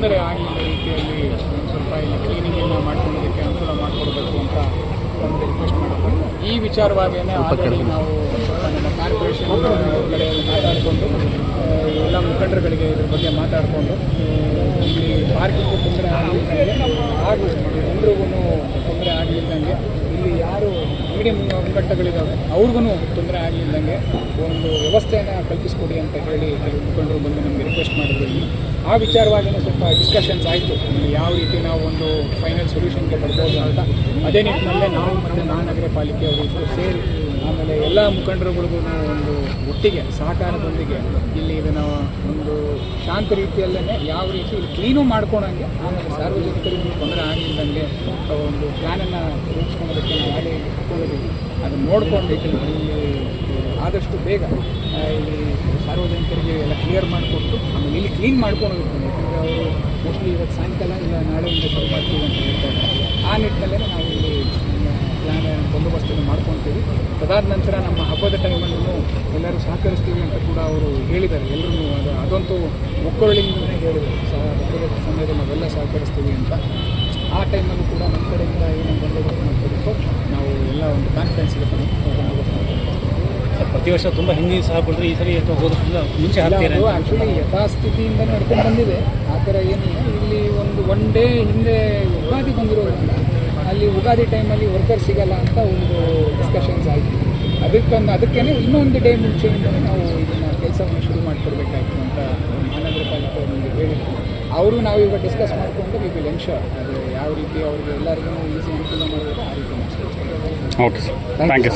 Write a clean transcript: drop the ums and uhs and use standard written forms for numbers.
ತೊಂದರೆ ಆಗಲಿಲ್ಲ ರೀತಿಯಲ್ಲಿ ಒಂದು ಸ್ವಲ್ಪ ಇಲ್ಲಿ ಕ್ಲೀನಿಂಗನ್ನು ಮಾಡ್ಕೊಳ್ಳೋದಕ್ಕೆ ಅನುಕೂಲ ಮಾಡಿಕೊಡ್ಬೇಕು ಅಂತ ನಮಗೆ ರಿಕ್ವೆಸ್ಟ್ ಮಾಡಬೇಕು. ಈ ವಿಚಾರವಾಗಿಯೇ ಆಲ್ರೆಡಿ ನಾವು ನಮ್ಮ ಕಾರ್ಪೊರೇಷನ್ ಕಡೆಯಲ್ಲಿ ಮಾತಾಡಿಕೊಂಡು ಎಲ್ಲ ಮುಖಂಡರುಗಳಿಗೆ ಇದ್ರ ಬಗ್ಗೆ ಮಾತಾಡಿಕೊಂಡು ಇಲ್ಲಿ ಪಾರ್ಕಿಂಗು ತೊಂದರೆ ಆಗಲಿದ್ದಂಗೆ ಹಾಗೂ ಎಲ್ರಿಗೂ ತೊಂದರೆ ಆಗಲಿದ್ದಂಗೆ ಇಲ್ಲಿ ಯಾರು ಮೀಡಿಯಂ ಅಂಗಟ್ಟಗಳಿದ್ದಾವೆ ಅವ್ರಿಗೂ ತೊಂದರೆ ಆಗಲಿದ್ದಂಗೆ ಒಂದು ವ್ಯವಸ್ಥೆಯನ್ನು ಕಲ್ಪಿಸ್ಕೊಡಿ ಅಂತ ಹೇಳಿ ಕೆಲವು ಮುಖಂಡರು ಬಂದು ನಮಗೆ ರಿಕ್ವೆಸ್ಟ್ ಮಾಡಿದ್ರು. ಇಲ್ಲಿ ಆ ವಿಚಾರವಾಗಿಯೂ ಸ್ವಲ್ಪ ಡಿಸ್ಕಷನ್ಸ್ ಆಯಿತು, ಯಾವ ರೀತಿ ನಾವು ಒಂದು ಫೈನಲ್ ಸೊಲ್ಯೂಷನ್ಗೆ ಬರ್ಬೋದು ಅಂತ. ಅದೇ ನಿಟ್ಟಿನಲ್ಲೇ ನಾವು ಮತ್ತು ಮಹಾನಗರ ಪಾಲಿಕೆ ಅವರು ಸೇರಿ ಆಮೇಲೆ ಎಲ್ಲ ಮುಖಂಡರುಗಳಿಗೂ ಒಂದು ಒಟ್ಟಿಗೆ ಸಹಕಾರದೊಂದಿಗೆ ಇಲ್ಲಿ ಇದನ್ನು ಒಂದು ಶಾಂತ ರೀತಿಯಲ್ಲೇ ಯಾವ ರೀತಿ ಇಲ್ಲಿ ಕ್ಲೀನು ಮಾಡ್ಕೊಳಂಗೆ ಆಮೇಲೆ ಸಾರ್ವಜನಿಕರಿಗೂ ತೊಂದರೆ ಆಗಲಿದ್ದಂಗೆ ಒಂದು ಪ್ಲ್ಯಾನನ್ನು ರೂಪಿಸ್ಕೊಳ್ಳೋದಕ್ಕೆ ನಾವು ನಾಳೆ ಇಟ್ಕೊಂಡಿದ್ದೀವಿ. ಅದನ್ನು ನೋಡಿಕೊಂಡು ಇಲ್ಲಿ ಆದಷ್ಟು ಬೇಗ ಇಲ್ಲಿ ಸಾರ್ವಜನಿಕರಿಗೆ ಎಲ್ಲ ಕ್ಲಿಯರ್ ಮಾಡಿಕೊಟ್ಟು ಆಮೇಲೆ ಇಲ್ಲಿ ಕ್ಲೀನ್ ಮಾಡ್ಕೊಳೋದಕ್ಕೆ, ಯಾಕಂದರೆ ಅವರು ಮೋಸ್ಟ್ಲಿ ಇವತ್ತು ಸಾಯಂಕಾಲ ಇಲ್ಲ ನಾಳೆಯಿಂದ ಶುರು ಮಾಡ್ತೀವಿ ಅಂತ ಹೇಳ್ತಾರೆ. ಆ ನಿಟ್ಟಿನಲ್ಲೇ ನಾವು ಇಲ್ಲಿ ಪ್ಲ್ಯಾನ್ ಬಂದೋಬಸ್ತನ್ನು ಮಾಡ್ಕೊತೀವಿ. ಅದಾದ ನಂತರ ನಮ್ಮ ಹಬ್ಬದ ಟೈಮಲ್ಲೂ ಎಲ್ಲರೂ ಸಹಕರಿಸ್ತೀವಿ ಅಂತ ಕೂಡ ಅವರು ಹೇಳಿದ್ದಾರೆ. ಎಲ್ಲರೂ ಅದಂತೂ ಒಕ್ಕೊರಳಿಂದ ಹೇಳಿದರು, ಹಬ್ಬದ ಸಮಯದಲ್ಲಿ ನಾವೆಲ್ಲ ಸಹಕರಿಸ್ತೀವಿ ಅಂತ. ಆ ಟೈಮಲ್ಲೂ ಕೂಡ ನಮ್ಮ ಕಡೆಯಿಂದ ಏನು ಬಂದೋಬಸ್ತು ಮಾಡ್ಕೋಬೇಕು, ನಾವು ಎಲ್ಲ ಒಂದು ಕಾನ್ಫಿಡೆನ್ಸ್ಗೆ ಬಂದೋಬಸ್ತು ಮಾಡ್ತೀವಿ. ಪ್ರತಿ ವರ್ಷ ತುಂಬ ಹಿಂದೆ ಸಹಕೊಂಡ್ರೆ ಈ ಸರಿ ಅಥವಾ ಹೋಗೋದ್ರಿಂದ ಮುಂಚೆ ಅದು ಆ್ಯಕ್ಚುಲಿ ಯಥಾಸ್ಥಿತಿಯಿಂದ ನಡ್ಕೊಂಡು ಬಂದಿದೆ. ಆ ಥರ ಏನಿಲ್ಲ. ಇಲ್ಲಿ ಒನ್ ಡೇ ಹಿಂದೆ ಯುಗಾದಿ ಬಂದಿರೋದ್ರಿಂದ ಅಲ್ಲಿ ಯುಗಾದಿ ಟೈಮಲ್ಲಿ ವರ್ಕರ್ ಸಿಗಲ್ಲ ಅಂತ ಒಂದು ಡಿಸ್ಕಷನ್ಸ್ ಆಯಿತು. ಅದಕ್ಕೇ ಇನ್ನೊಂದು ಡೇ ಮುಂಚೆಯಿಂದಲೇ ನಾವು ಇದನ್ನು ಕೆಲಸವನ್ನು ಶುರು ಮಾಡಿಕೊಡ್ಬೇಕಾಯ್ತು ಅಂತ ಮಹಾನಗರ ಪಾಲಿಕೆ ನಮಗೆ ಹೇಳಿದ್ರು. ಅವರು ನಾವೀಗ ಡಿಸ್ಕಸ್ ಮಾಡಿಕೊಂಡು ವಿ ವಿಲ್ ಎನ್ಶೋರ್ ಅದು ಯಾವ ರೀತಿ ಅವ್ರಿಗೆ ಎಲ್ಲರಿಗೂ ಈಸಿ ಅನುಕೂಲ ಮಾಡಬೇಕು ಆ ರೀತಿ ಮಾಡಿಸ್ತೀವಿ. Okay sir, thank you.